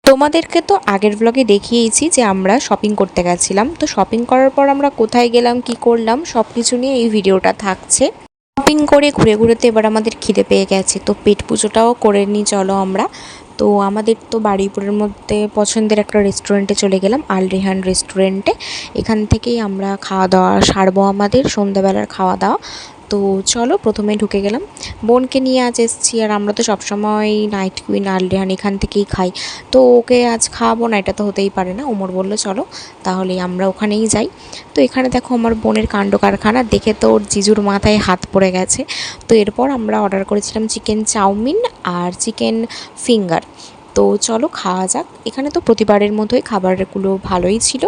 তোমাদেরকে তো আগের ব্লগে দেখিয়েছি যে আমরা শপিং করতে গেছিলাম। তো শপিং করার পর আমরা কোথায় গেলাম, কি করলাম, সব কিছু নিয়ে এই ভিডিওটা থাকছে। শপিং করে ঘুরে ঘুরে তো এবার আমাদের খিদে পেয়ে গেছে, তো পেট পুজোটাও করে নিই চলো আমরা। তো আমাদের তো বারুইপুরের মধ্যে পছন্দের একটা রেস্টুরেন্টে চলে গেলাম, আল রেহান রেস্টুরেন্টে। এখান থেকেই আমরা খাওয়া দাওয়া সারবো, আমাদের সন্ধ্যাবেলার খাওয়া দাওয়া। তো চলো প্রথমে ঢুকে গেলাম, বোনকে নিয়ে আজ এসেছি, আর আমরা তো সবসময় নাইট কুইন আল রেহান এখান থেকেই খাই। তো ওকে আজ খাওয়াবো না, এটা তো হতেই পারে না। ওমর বললো চলো তাহলে আমরা ওখানেই যাই। তো এখানে দেখো আমার বোনের কাণ্ড কারখানা দেখে তো ওর জিজুর মাথায় হাত পড়ে গেছে। তো এরপর আমরা অর্ডার করেছিলাম চিকেন চাউমিন আর চিকেন ফিঙ্গার। তো চলো খাওয়া যাক। এখানে তো প্রতিবারের মতোই খাবারগুলো ভালোই ছিল।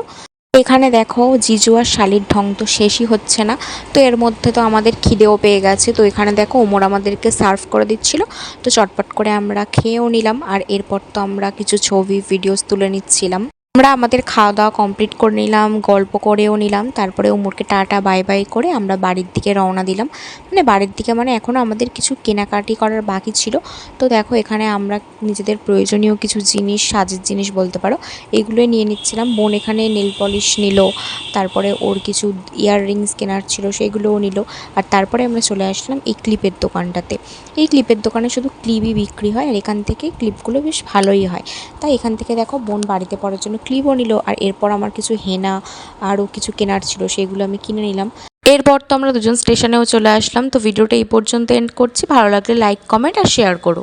এখানে দেখো জিজু আর শালির ঢং তো শেষই হচ্ছে না। তো এর মধ্যে তো আমাদের খিদেও পেয়ে গেছে। তো এখানে দেখো ওমর আমাদেরকে সার্ভ করে দিচ্ছিল। তো চটপট করে আমরা খেয়েও নিলাম, আর এরপর তো আমরা কিছু ছবি ভিডিওস তুলে নিচ্ছিলাম। আমরা আমাদের খাওয়া দাওয়া কমপ্লিট করে নিলাম, গল্প করেও নিলাম, তারপরে ওমরকে টাটা বাই বাই করে আমরা বাড়ির দিকে রওনা দিলাম। মানে বাড়ির দিকে মানে এখনও আমাদের কিছু কেনাকাটি করার বাকি ছিল। তো দেখো এখানে আমরা নিজেদের প্রয়োজনীয় কিছু জিনিস, সাজের জিনিস বলতে পারো, এগুলোই নিয়ে নিচ্ছিলাম। বোন এখানে নেল পলিশ নিল, তারপরে ওর কিছু ইয়াররিংস কেনার ছিল সেগুলোও নিল। আর তারপরে আমরা চলে আসলাম এই ক্লিপের দোকানটাতে। এই ক্লিপের দোকানে শুধু ক্লিপই বিক্রি হয়, আর এখান থেকে ক্লিপগুলো বেশ ভালোই হয়। তাই এখান থেকে দেখো বোন বাড়িতে পরার জন্য ক্লিপও নিল, আর এরপর আমার কিছু হেনা আরও কিছু কেনার ছিল সেগুলো আমি কিনে নিলাম। এরপর তো আমরা দুজন স্টেশনেও চলে আসলাম। তো ভিডিওটা এই পর্যন্ত এন্ড করছি, ভালো লাগলে লাইক, কমেন্ট আর শেয়ার করো।